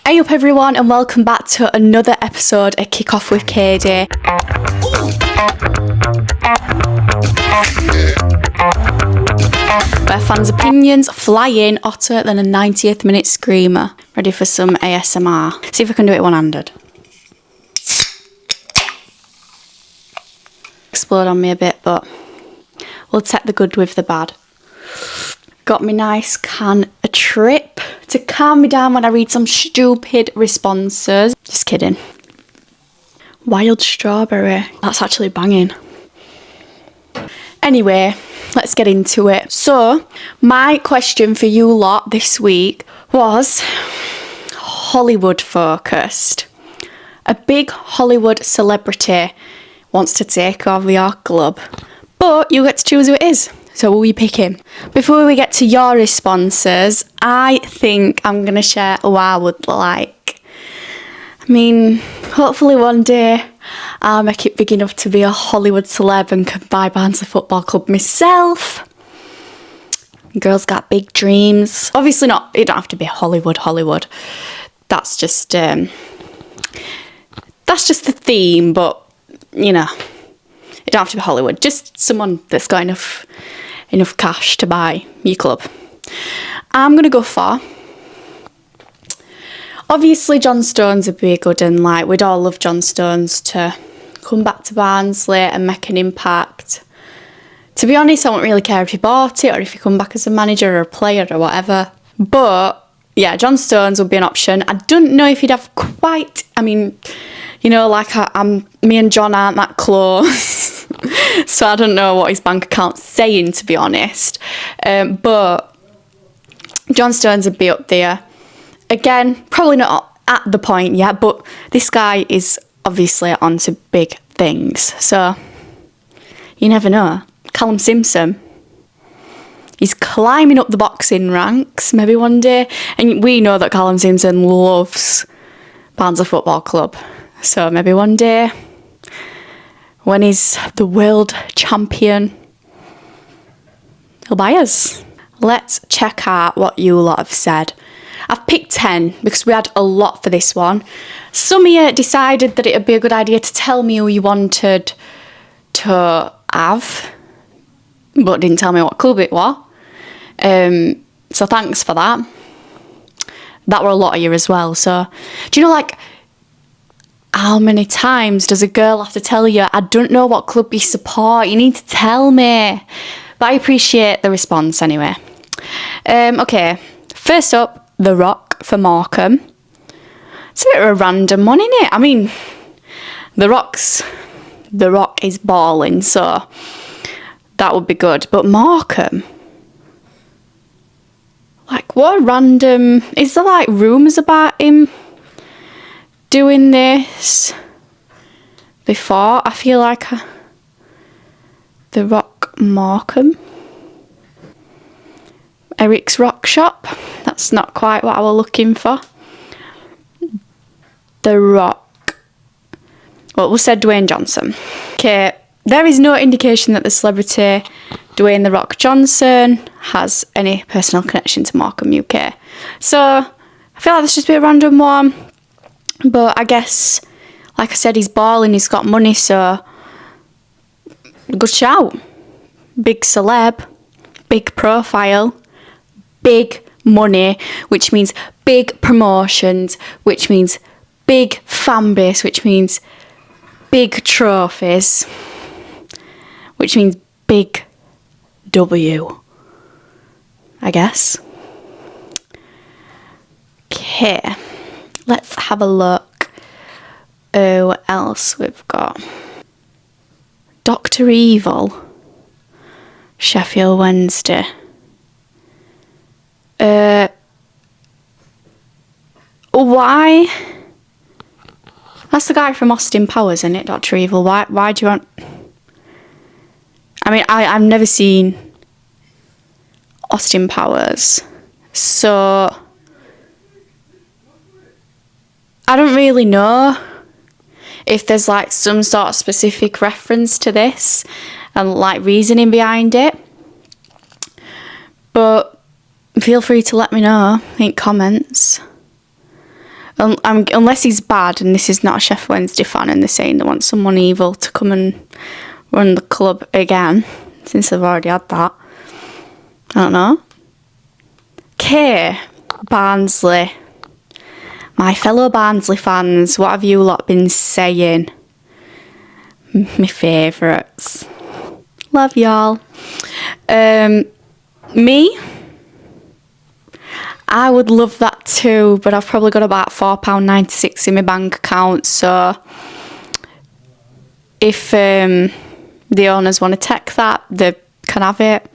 Hey up everyone, and welcome back to another episode of Kick Off with Kadie. Where fans' opinions fly in hotter than a 90th minute screamer. Ready for some ASMR? See if I can do it one-handed. Explode on me a bit, but we'll take the good with the bad. Got me nice can of Trip to calm me down when I read some stupid responses. Just kidding. Wild strawberry. That's actually banging. Anyway, let's get into it. So, my question for you lot this week was Hollywood focused. A big Hollywood celebrity wants to take over your club, but you get to choose who it is. So will you pick him? Before we get to your responses, I think I'm going to share who I would like. I mean, hopefully one day I'll make it big enough to be a Hollywood celeb and can buy Barnsley Football Club myself. Girls got big dreams. Obviously not, it don't have to be Hollywood. That's just the theme, but you know, it don't have to be Hollywood. Just someone that's got enough cash to buy your club. I'm going to go for, obviously John Stones would be a good one. Like, we'd all love John Stones to come back to Barnsley and make an impact. To be honest, I won't really care if he bought it or if he come back as a manager or a player or whatever. But yeah, John Stones would be an option. I don't know if he'd have quite, I mean, you know, like me and John aren't that close. So I don't know what his bank account's saying, to be honest. But John Stones would be up there. Again, probably not at the point yet, but this guy is obviously onto big things. So you never know. Callum Simpson, he's climbing up the boxing ranks maybe one day. And we know that Callum Simpson loves Barnsley Football Club. So maybe one day, when he's the world champion, he'll buy us. Let's check out what you lot have said. I've picked 10 because we had a lot for this one. Some of you decided that it would be a good idea to tell me who you wanted to have, but didn't tell me what club it was. So thanks for that. That were a lot of you as well. So, do you know, like, how many times does a girl have to tell you, I don't know what club you support, you need to tell me? But I appreciate the response anyway. Okay, first up, The Rock for Morecambe. It's a bit of a random one, isn't it? I mean, The Rock is balling, so that would be good. But Morecambe, like, what random, is there like rumours about him doing this before? I feel like The Rock Morecambe. Eric's Rock Shop. That's not quite what I was looking for. The Rock. Well, we said Dwayne Johnson. Okay, there is no indication that the celebrity Dwayne The Rock Johnson has any personal connection to Morecambe, UK. So I feel like this should be a random one. But I guess, like I said, he's balling, he's got money, so good shout. Big celeb, big profile, big money, which means big promotions, which means big fan base, which means big trophies, which means big W, I guess. Okay. Let's have a look who else we've got. Dr. Evil, Sheffield Wednesday. Why? That's the guy from Austin Powers, isn't it, Dr. Evil? Why do you want... I mean, I've never seen Austin Powers, so I don't really know if there's like some sort of specific reference to this and like reasoning behind it. But feel free to let me know in comments. Unless he's bad and this is not a Chef Wednesday fan and they're saying they want someone evil to come and run the club again, since they've already had that. I don't know. Barnsley. My fellow Barnsley fans, what have you lot been saying? My favourites. Love y'all. Me? I would love that too, but I've probably got about £4.96 in my bank account, so if the owners want to take that, they can have it.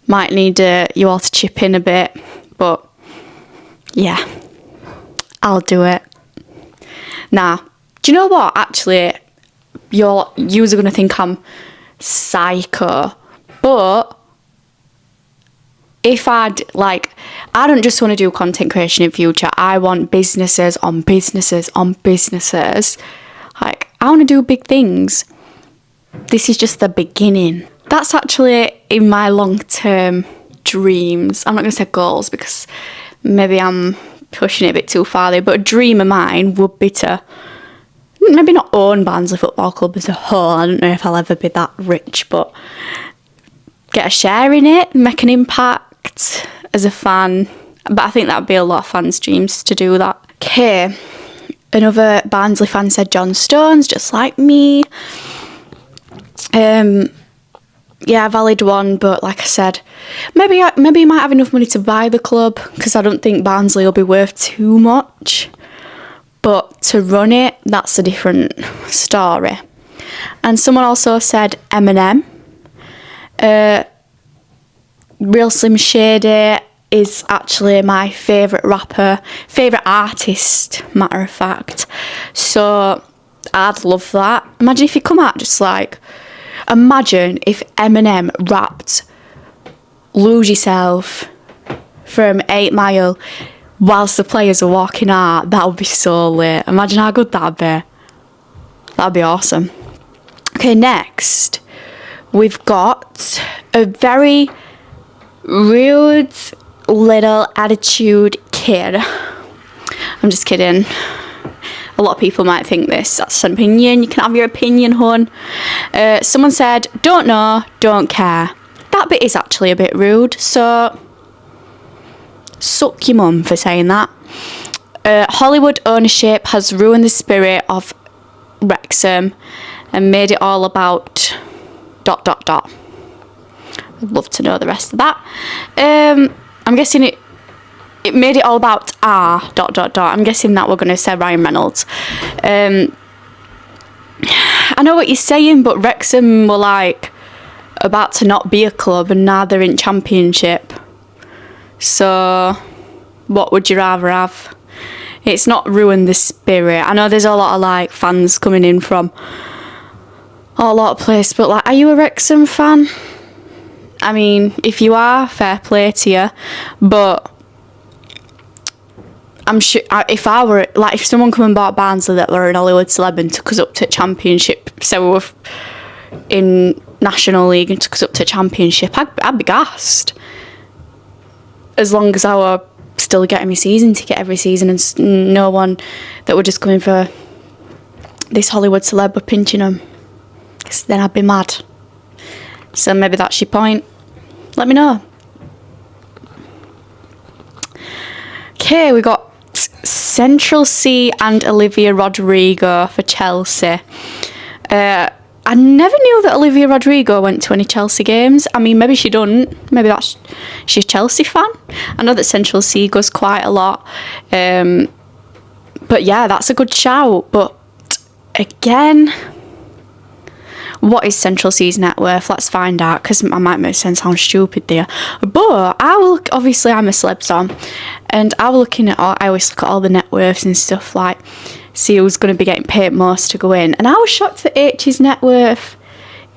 Might need you all to chip in a bit, but yeah, I'll do it. Now, do you know what? Actually, you're going to think I'm psycho, but if I don't just want to do content creation in future. I want businesses on businesses on businesses. Like, I want to do big things. This is just the beginning. That's actually in my long-term dreams. I'm not going to say goals because maybe I'm pushing it a bit too far there, but a dream of mine would be to maybe not own Barnsley Football Club as a whole. I don't know if I'll ever be that rich, but get a share in it, make an impact as a fan. But I think that would be a lot of fans' dreams to do that. Okay, another Barnsley fan said John Stones, just like me. Yeah, valid one, but like I said, maybe you might have enough money to buy the club, because I don't think Barnsley will be worth too much. But to run it, that's a different story. And someone also said Eminem. Real Slim Shady is actually my favourite rapper, favourite artist, matter of fact. So I'd love that. Imagine if you come out just like, imagine if Eminem rapped Lose Yourself from 8 Mile whilst the players are walking out. That would be so lit. Imagine how good that'd be. That'd be awesome. Okay, next we've got a very rude little attitude kid. I'm just kidding. A lot of people might think this. That's an opinion. You can have your opinion, hon. Someone said, don't know, don't care. That bit is actually a bit rude, so suck your mum for saying that. Hollywood ownership has ruined the spirit of Wrexham and made it all about ... I'd love to know the rest of that. I'm guessing it made it all about I'm guessing that we're going to say Ryan Reynolds. I know what you're saying, but Wrexham were like about to not be a club and now they're in Championship. So what would you rather have? It's not ruined the spirit. I know there's a lot of like fans coming in from a lot of places, but like, are you a Wrexham fan? I mean, if you are, fair play to you, but I'm sure if I were, like, if someone come and bought Barnsley that were an Hollywood celeb and took us up to Championship, so we were in National League and took us up to Championship, I'd be gassed. As long as I were still getting my season ticket every season and no one that were just coming for this Hollywood celeb were pinching them, because then I'd be mad. So maybe that's your point. Let me know. Okay, we got Central C and Olivia Rodrigo for Chelsea. I never knew that Olivia Rodrigo went to any Chelsea games. I mean, maybe she doesn't. Maybe she's a Chelsea fan. I know that Central C goes quite a lot. But yeah, that's a good shout. But again, what is Central C's net worth? Let's find out, because I might make sense how stupid they are. But obviously I'm a celeb song, and I always look at all the net worths and stuff, like see who's going to be getting paid most to go in. And I was shocked that H's net worth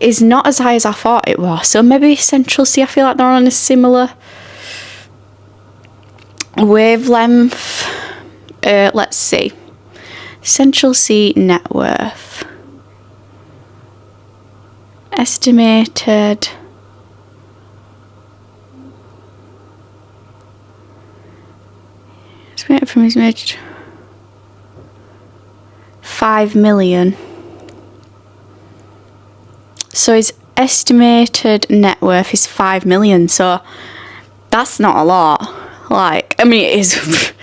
is not as high as I thought it was. So maybe Central C, I feel like they're on a similar wavelength. Let's see. Central C net worth. Estimated from his major. 5 million. So his estimated net worth is 5 million. So that's not a lot. Like, I mean, it is.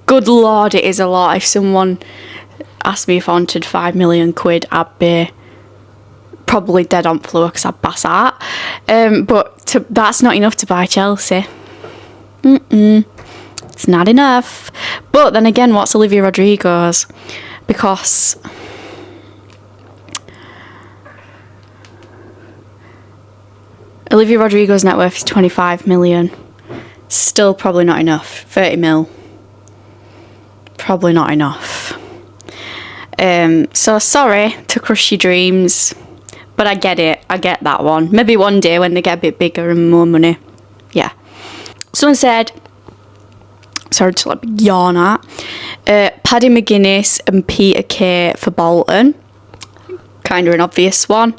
Good Lord, it is a lot. If someone asked me if I wanted 5 million quid, I'd be probably dead on floor because I'd pass out. But that's not enough to buy Chelsea. It's not enough. But then again, what's Olivia Rodrigo's? Because Olivia Rodrigo's net worth is 25 million. Still probably not enough. 30 mil. Probably not enough. So sorry to crush your dreams, but I get it. I get that one. Maybe one day when they get a bit bigger and more money. Yeah. Someone said, sorry to like yawn at, Paddy McGuinness and Peter Kay for Bolton. Kind of an obvious one.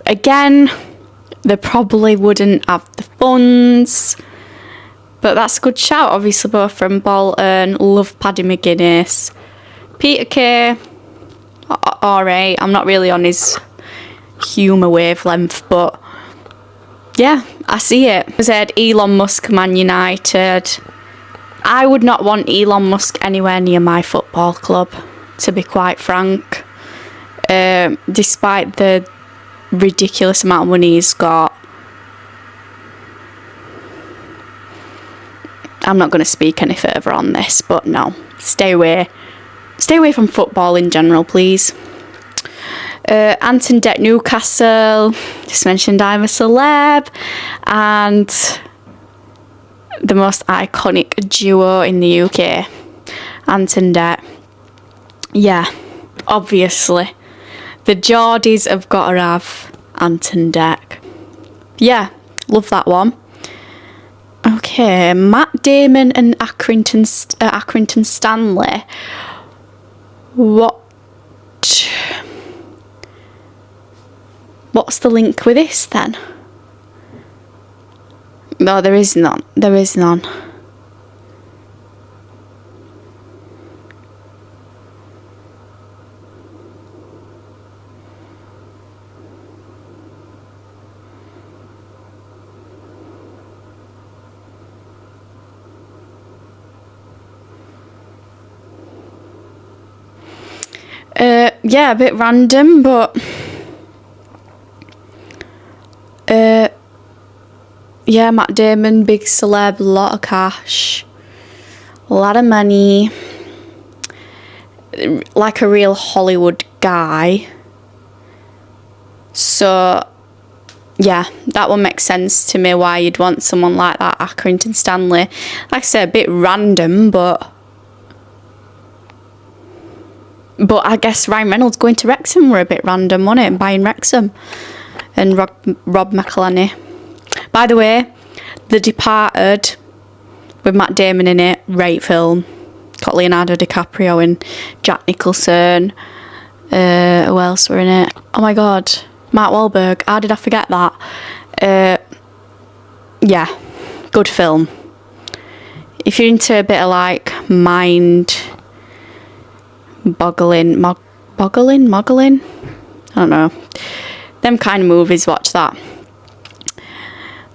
Again, they probably wouldn't have the funds, but that's a good shout. Obviously both from Bolton. Love Paddy McGuinness. Peter Kay, alright. I'm not really on his humour wavelength, but yeah, I see it. I said Elon Musk, Man United. I would not want Elon Musk anywhere near my football club, to be quite frank. Despite the ridiculous amount of money he's got, I'm not going to speak any further on this, but no, stay away from football in general, please. Anton Deck Newcastle, just mentioned I'm a celeb, and the most iconic duo in the UK, Anton Deck. Yeah, obviously the Geordies have got to have Anton Deck. Yeah, love that one. Okay, Matt Damon and Accrington Stanley. What's the link with this then? No, there is none. There is none. Yeah, a bit random, but yeah, Matt Damon, big celeb, a lot of cash, a lot of money, like a real Hollywood guy. So yeah, that one makes sense to me why you'd want someone like that. Accrington Stanley, like I said, a bit random, but I guess Ryan Reynolds going to Wrexham were a bit random, wasn't it? Buying Wrexham and Rob McElhenney. By the way, The Departed with Matt Damon in it, great film. Got Leonardo DiCaprio and Jack Nicholson. Who else were in it? Oh my god, Mark Wahlberg. How did I forget that? Yeah, good film. If you're into a bit of like moggling, I don't know, them kind of movies, watch that.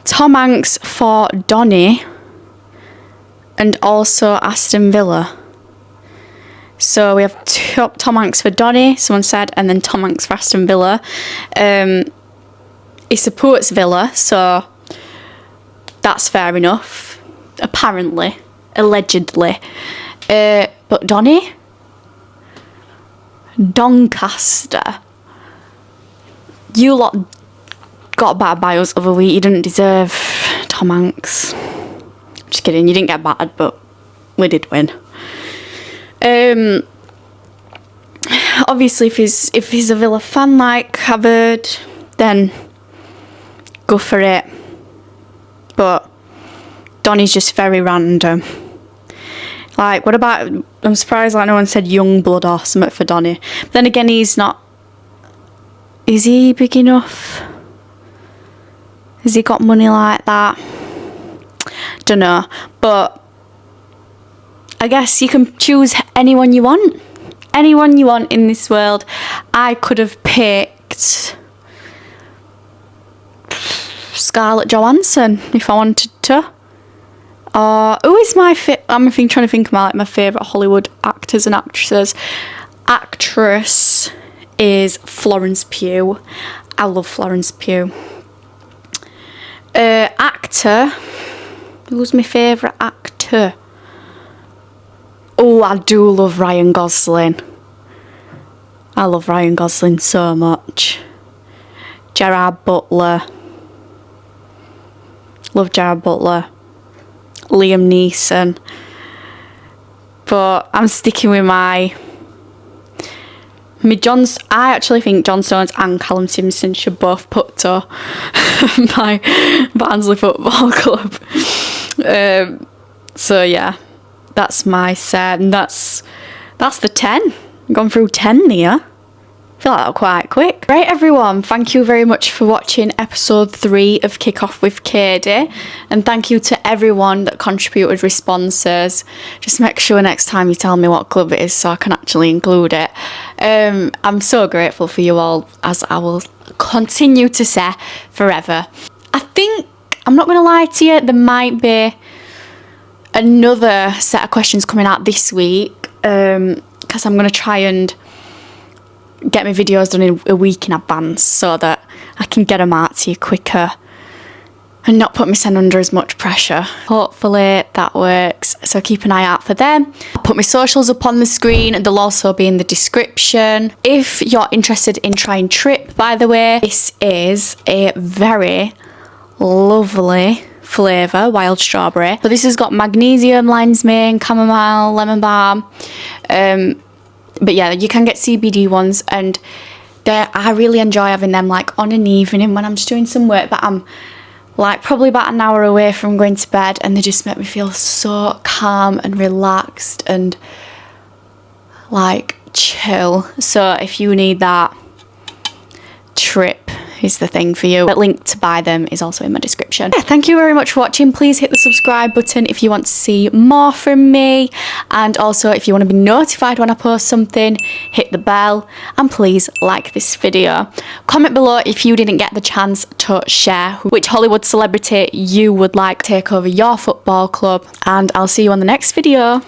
Tom Hanks for Donny and also Aston Villa. So we have Tom Hanks for Donny, someone said, and then Tom Hanks for Aston Villa. He supports Villa, so that's fair enough, apparently, allegedly. But Donny? Doncaster. You lot got battered by us other week. You didn't deserve Tom Hanks. Just kidding, you didn't get battered, but we did win. Obviously, if he's a Villa fan like I've heard, then go for it. But Donny's just very random. Like, what about, I'm surprised like no one said young blood or something for Donny. But then again, he's not, is he big enough? Has he got money like that? Don't know. But I guess you can choose anyone you want. anyone you want in this world. I could have picked Scarlett Johansson if I wanted to. Who is my I'm trying to think about like my favourite Hollywood actors and actresses. Actress is Florence Pugh. I love Florence Pugh. Actor, who's my favourite actor? Oh, I do love Ryan Gosling. I love Ryan Gosling so much. Gerard Butler. Love Gerard Butler. Liam Neeson. But I'm sticking with I actually think Jon Stones and Callum Simpson should both put to my Barnsley Football Club. So yeah, that's my set, and that's the 10. I've gone through 10 here. I feel like that was quite quick. Right, everyone, thank you very much for watching episode 3 of Kick Off with Kadie, and thank you to everyone that contributed responses. Just make sure next time you tell me what club it is so I can actually include it. I'm so grateful for you all, as I will continue to say forever. I think, I'm not going to lie to you, there might be another set of questions coming out this week, because I'm going to try and get my videos done in a week in advance so that I can get them out to you quicker and not put myself under as much pressure. Hopefully that works, so keep an eye out for them. I'll put my socials up on the screen, and they'll also be in the description. If you're interested in trying Trip, by the way, this is a very lovely flavour, wild strawberry. So this has got magnesium, lion's mane, chamomile, lemon balm. But yeah, you can get CBD ones, and I really enjoy having them like on an evening when I'm just doing some work, but I'm like probably about an hour away from going to bed, and they just make me feel so calm and relaxed and like chill. So if you need that, Trip is the thing for you. The link to buy them is also in my description. Yeah, thank you very much for watching. Please hit the subscribe button if you want to see more from me, and also if you want to be notified when I post something, hit the bell, and please like this video. Comment below if you didn't get the chance to share which Hollywood celebrity you would like to take over your football club, and I'll see you on the next video.